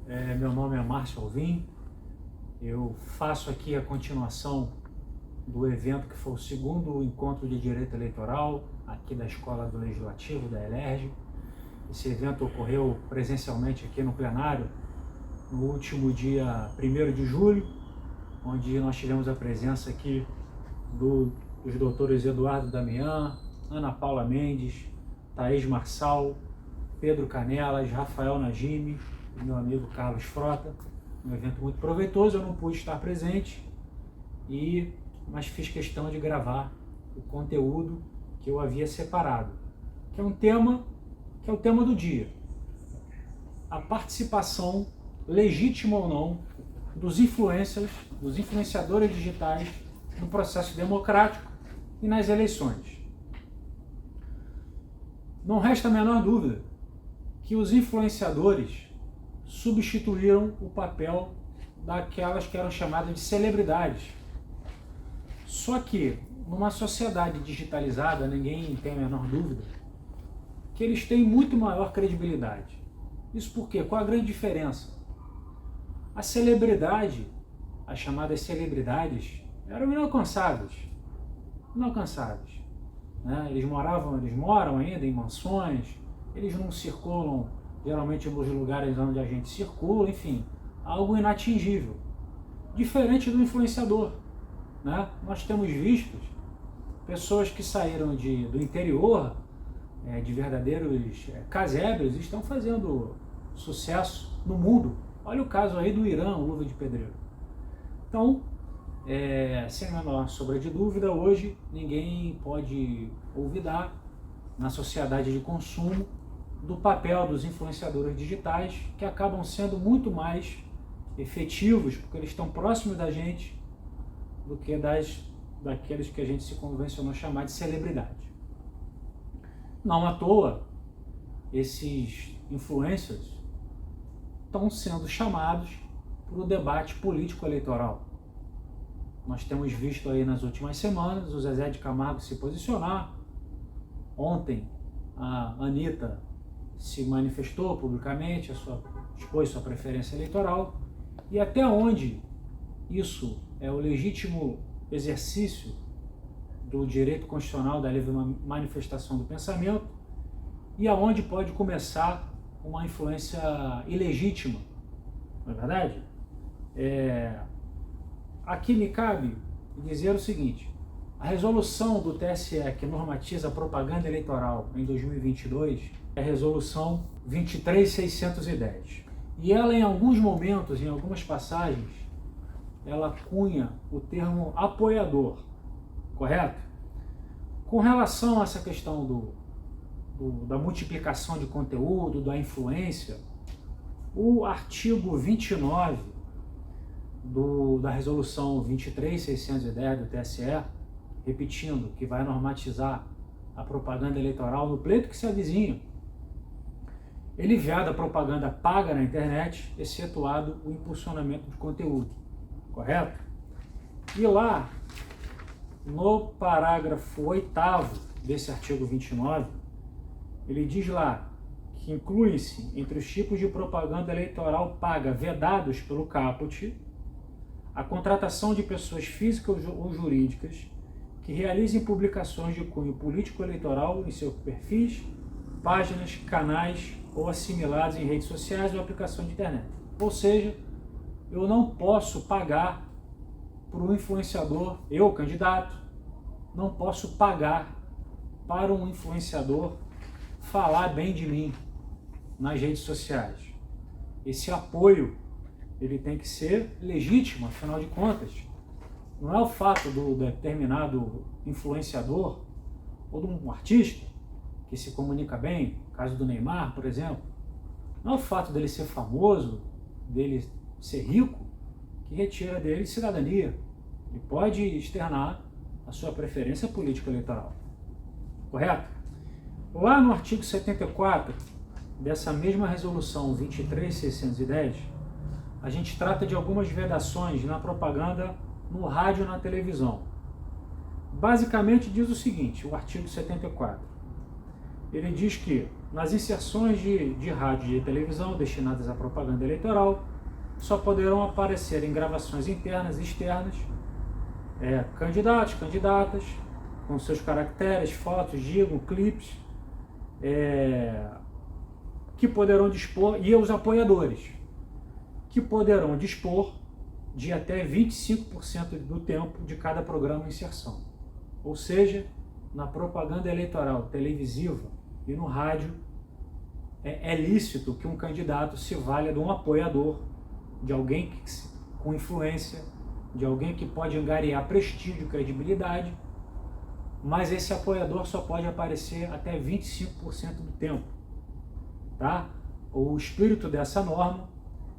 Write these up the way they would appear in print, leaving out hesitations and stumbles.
Meu nome é Márcio Alvim, eu faço aqui a continuação do evento que foi o segundo encontro de direito eleitoral aqui da Escola do Legislativo, da ELERJ. Esse evento ocorreu presencialmente aqui no plenário no último dia 1º de julho, onde nós tivemos a presença aqui dos doutores Eduardo Damião, Ana Paula Mendes, Thaís Marçal, Pedro Canelas, Rafael Najimi e meu amigo Carlos Frota. Um evento muito proveitoso, eu não pude estar presente, mas fiz questão de gravar o conteúdo que eu havia separado, que é o tema do dia. A participação, legítima ou não, dos influencers, dos influenciadores digitais no processo democrático e nas eleições. Não resta a menor dúvida que os influenciadores substituíram o papel daquelas que eram chamadas de celebridades. Só que, numa sociedade digitalizada, ninguém tem a menor dúvida que eles têm muito maior credibilidade. Isso por quê? Qual a grande diferença? A celebridade, as chamadas celebridades, eram inalcançáveis. Né? Eles moram ainda em mansões, eles não circulam geralmente nos lugares onde a gente circula, enfim, algo inatingível. Diferente do influenciador, né? Nós temos visto pessoas que saíram do interior, de verdadeiros casebres, estão fazendo sucesso no mundo. Olha o caso aí do Irã, Luva de Pedreiro. Então, sem a menor sombra de dúvida, hoje ninguém pode olvidar, na sociedade de consumo, do papel dos influenciadores digitais, que acabam sendo muito mais efetivos, porque eles estão próximos da gente, do que daqueles que a gente se convencionou chamar de celebridade. Não à toa, esses influencers estão sendo chamados para o debate político-eleitoral. Nós temos visto aí nas últimas semanas o Zezé de Camargo se posicionar. Ontem, a Anitta se manifestou publicamente, expôs sua preferência eleitoral, e até onde isso é o legítimo exercício do direito constitucional da livre manifestação do pensamento, e aonde pode começar uma influência ilegítima, não é verdade? Aqui me cabe dizer o seguinte: a resolução do TSE que normatiza a propaganda eleitoral em 2022 é a resolução 23.610. E ela, em alguns momentos, em algumas passagens, ela cunha o termo apoiador, correto? Com relação a essa questão da multiplicação de conteúdo, da influência, o artigo 29 da resolução 23.610 do TSE, repetindo, que vai normatizar a propaganda eleitoral no pleito que se avizinha, ele veda a propaganda paga na internet, excetuado o impulsionamento de conteúdo, correto? E lá, no parágrafo 8º desse artigo 29, ele diz lá que inclui-se entre os tipos de propaganda eleitoral paga vedados pelo caput a contratação de pessoas físicas ou jurídicas que realizem publicações de cunho político-eleitoral em seus perfis, páginas, canais ou assimilados em redes sociais ou aplicação de internet. Ou seja, eu não posso pagar para um influenciador, eu, candidato, não posso pagar para um influenciador falar bem de mim nas redes sociais. Esse apoio, ele tem que ser legítimo, afinal de contas. Não é o fato do determinado influenciador ou de um artista que se comunica bem, no caso do Neymar, por exemplo, não é o fato dele ser famoso, dele ser rico, que retira dele cidadania. Ele pode externar a sua preferência político-eleitoral. Correto? Lá no artigo 74 dessa mesma resolução 23.610, a gente trata de algumas vedações na propaganda no rádio e na televisão. Basicamente diz o seguinte, o artigo 74: ele diz que nas inserções de rádio e de televisão destinadas à propaganda eleitoral, só poderão aparecer em gravações internas e externas candidatos, candidatas, com seus caracteres, fotos, clipes, que poderão dispor, e os apoiadores, que poderão dispor de até 25% do tempo de cada programa em inserção. Ou seja, na propaganda eleitoral televisiva e no rádio, é lícito que um candidato se valha de um apoiador, de alguém com influência, de alguém que pode angariar prestígio e credibilidade, mas esse apoiador só pode aparecer até 25% do tempo. Tá? O espírito dessa norma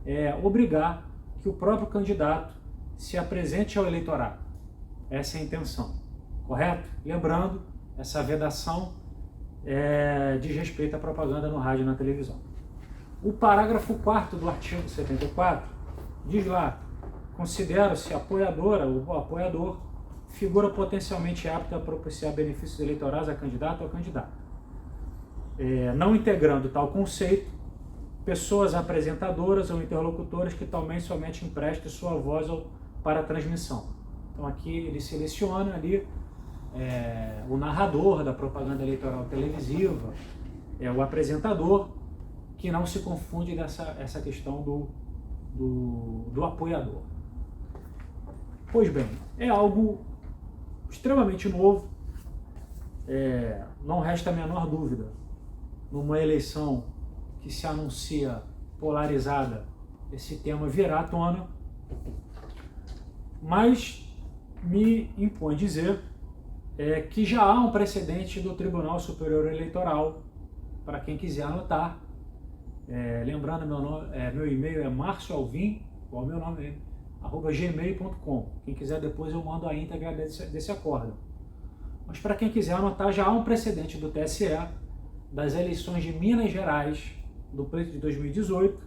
é obrigar que o próprio candidato se apresente ao eleitorado. Essa é a intenção, correto? Lembrando, essa vedação diz respeito à propaganda no rádio e na televisão. O parágrafo 4º do artigo 74 diz lá: considera-se apoiadora ou apoiador figura potencialmente apta a propiciar benefícios eleitorais a candidato ou candidata. Não integrando tal conceito, pessoas apresentadoras ou interlocutoras que talvez somente emprestem sua voz para a transmissão. Então aqui ele seleciona ali o narrador da propaganda eleitoral televisiva, o apresentador, que não se confunde essa questão do apoiador. Pois bem, é algo extremamente novo, não resta a menor dúvida, numa eleição que se anuncia polarizada, esse tema virá à tona, mas me impõe dizer que já há um precedente do Tribunal Superior Eleitoral, para quem quiser anotar. Lembrando, meu e-mail é marcioalvim, igual meu nome, @gmail.com. Quem quiser depois eu mando a íntegra desse acórdão. Mas para quem quiser anotar, já há um precedente do TSE das eleições de Minas Gerais do pleito de 2018,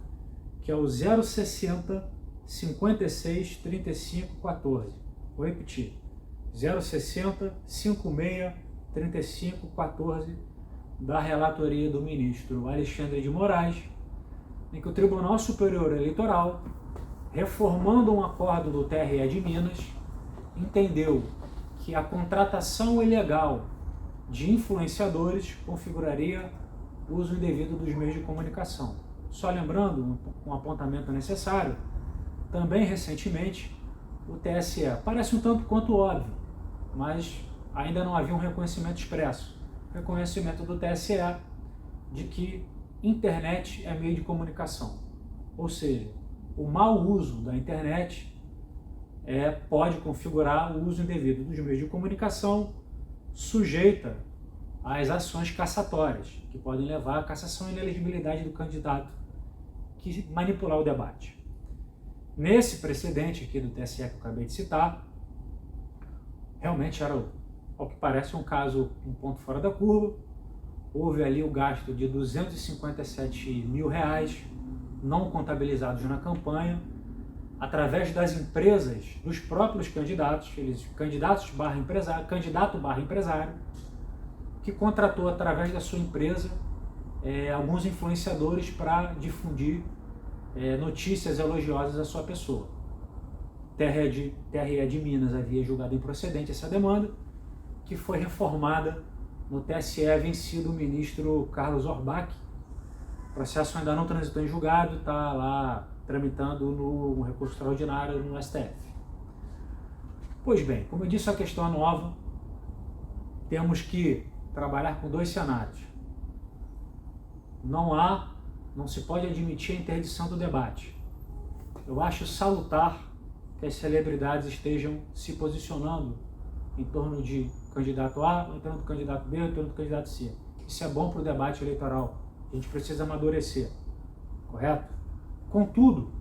que é o 060 56 35 14. Vou repetir: 060 56 35 14, da relatoria do ministro Alexandre de Moraes, em que o Tribunal Superior Eleitoral, reformando um acordo do TRE de Minas, entendeu que a contratação ilegal de influenciadores configuraria uso indevido dos meios de comunicação. Só lembrando, um apontamento necessário, também recentemente o TSE, parece um tanto quanto óbvio, mas ainda não havia um reconhecimento expresso, reconhecimento do TSE de que internet é meio de comunicação, ou seja, o mau uso da internet pode configurar o uso indevido dos meios de comunicação, sujeita às ações cassatórias, que podem levar à cassação e inelegibilidade do candidato que manipular o debate. Nesse precedente aqui do TSE que eu acabei de citar, realmente era, ao que parece, um caso um ponto fora da curva. Houve ali o gasto de R$257 mil, não contabilizados na campanha, através das empresas dos próprios candidatos, candidato barra empresário, que contratou através da sua empresa alguns influenciadores para difundir notícias elogiosas à sua pessoa. TRE de Minas havia julgado improcedente essa demanda, que foi reformada no TSE, vencido o ministro Carlos Orbach. O processo ainda não transitou em julgado, está lá tramitando no recurso extraordinário no STF. Pois bem, como eu disse, a questão é nova. Temos que trabalhar com dois cenários. Não se pode admitir a interdição do debate. Eu acho salutar que as celebridades estejam se posicionando em torno de candidato A, em torno do candidato B, em torno do candidato C. Isso é bom para o debate eleitoral. A gente precisa amadurecer, correto? Contudo,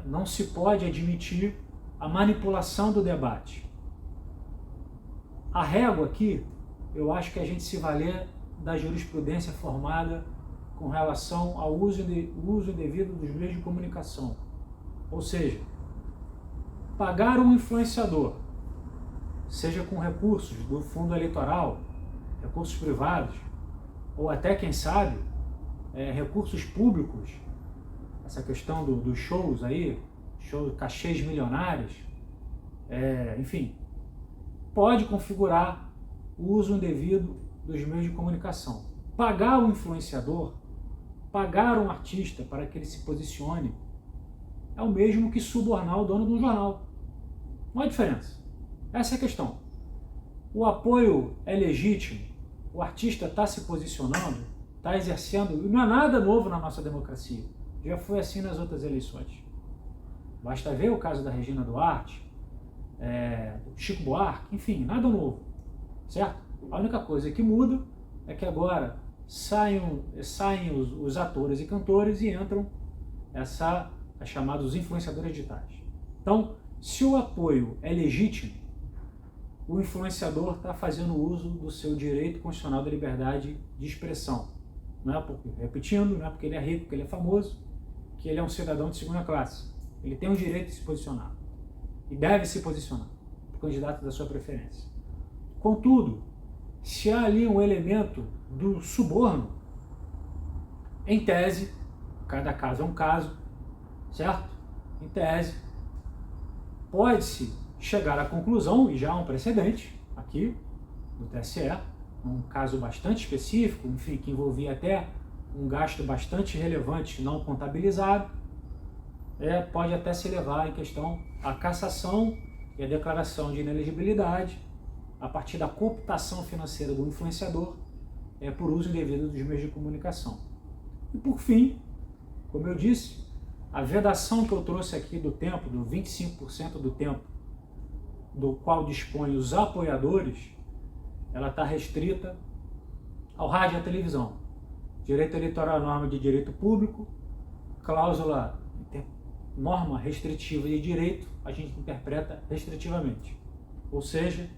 não se pode admitir a manipulação do debate. A régua aqui, eu acho que a gente se valer da jurisprudência formada com relação ao uso indevido dos meios de comunicação. Ou seja, pagar um influenciador, seja com recursos do fundo eleitoral, recursos privados, ou até, quem sabe, recursos públicos, essa questão dos shows aí, cachês milionários, enfim, pode configurar o uso indevido dos meios de comunicação. Pagar o influenciador, pagar um artista para que ele se posicione, é o mesmo que subornar o dono de um jornal. Não há diferença. Essa é a questão. O apoio é legítimo, o artista está se posicionando, está exercendo, e não é nada novo na nossa democracia. Já foi assim nas outras eleições. Basta ver o caso da Regina Duarte, do Chico Buarque, enfim, nada novo, certo? A única coisa que muda é que agora saem os atores e cantores e entram as chamados influenciadores digitais. Então, se o apoio é legítimo, o influenciador está fazendo uso do seu direito constitucional da liberdade de expressão. Não é porque, repetindo, não é porque ele é rico, porque ele é famoso, que ele é um cidadão de segunda classe. Ele tem o direito de se posicionar. E deve se posicionar, o candidato da sua preferência. Contudo, se há ali um elemento do suborno, em tese, cada caso é um caso, certo? Em tese, pode-se chegar à conclusão, e já há um precedente aqui no TSE, um caso bastante específico, enfim, que envolvia até um gasto bastante relevante não contabilizado, pode até se levar em questão a cassação e a declaração de inelegibilidade a partir da cooptação financeira do influenciador por uso indevido dos meios de comunicação. E por fim, como eu disse, a vedação que eu trouxe aqui do tempo, do 25% do tempo, do qual dispõem os apoiadores, ela está restrita ao rádio e à televisão. Direito eleitoral, norma de direito público, cláusula, norma restritiva de direito, a gente interpreta restritivamente. Ou seja,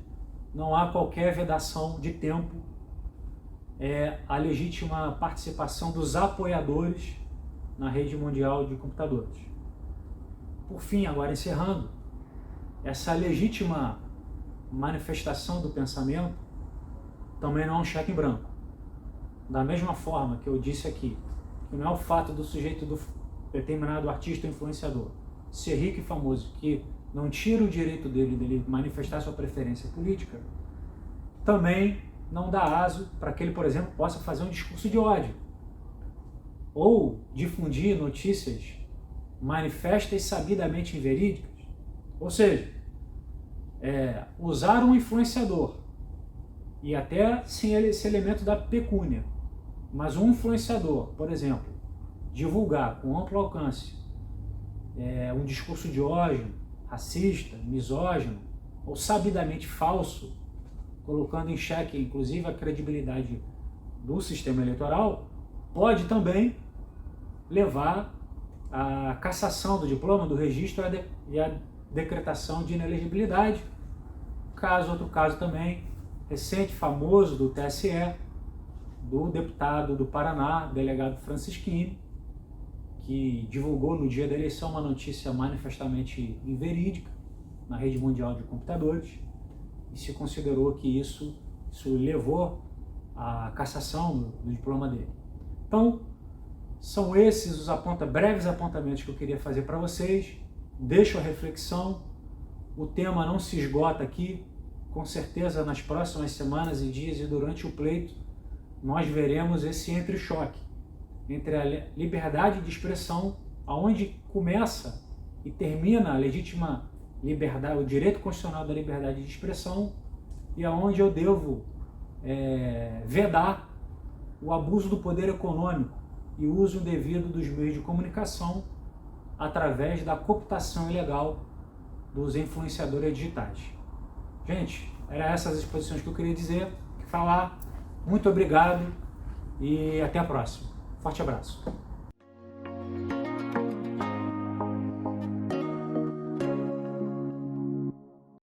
não há qualquer vedação de tempo, a legítima participação dos apoiadores na rede mundial de computadores. Por fim, agora encerrando, essa legítima manifestação do pensamento também não é um cheque em branco. Da mesma forma que eu disse aqui, que não é o fato do sujeito do determinado artista ou influenciador ser rico e famoso que não tira o direito dele manifestar sua preferência política, também não dá aso para que ele, por exemplo, possa fazer um discurso de ódio ou difundir notícias manifestas e sabidamente inverídicas. Ou seja, usar um influenciador e até sem esse elemento da pecúnia, mas um influenciador, por exemplo, divulgar com amplo alcance um discurso de ódio, racista, misógino ou sabidamente falso, colocando em xeque inclusive a credibilidade do sistema eleitoral, pode também levar à cassação do diploma, do registro e à decretação de inelegibilidade. Outro caso também, recente, famoso, do TSE, do deputado do Paraná, delegado Francisquini, que divulgou no dia da eleição uma notícia manifestamente inverídica na rede mundial de computadores e se considerou que isso levou à cassação do diploma dele. Então, são esses os breves apontamentos que eu queria fazer para vocês. Deixo a reflexão, o tema não se esgota aqui, com certeza nas próximas semanas e dias e durante o pleito nós veremos esse entre-choque entre a liberdade de expressão, aonde começa e termina a legítima liberdade, o direito constitucional da liberdade de expressão, e aonde eu devo vedar o abuso do poder econômico e o uso indevido dos meios de comunicação através da cooptação ilegal dos influenciadores digitais. Gente, eram essas as exposições que eu queria falar. Muito obrigado e até a próxima. Forte abraço.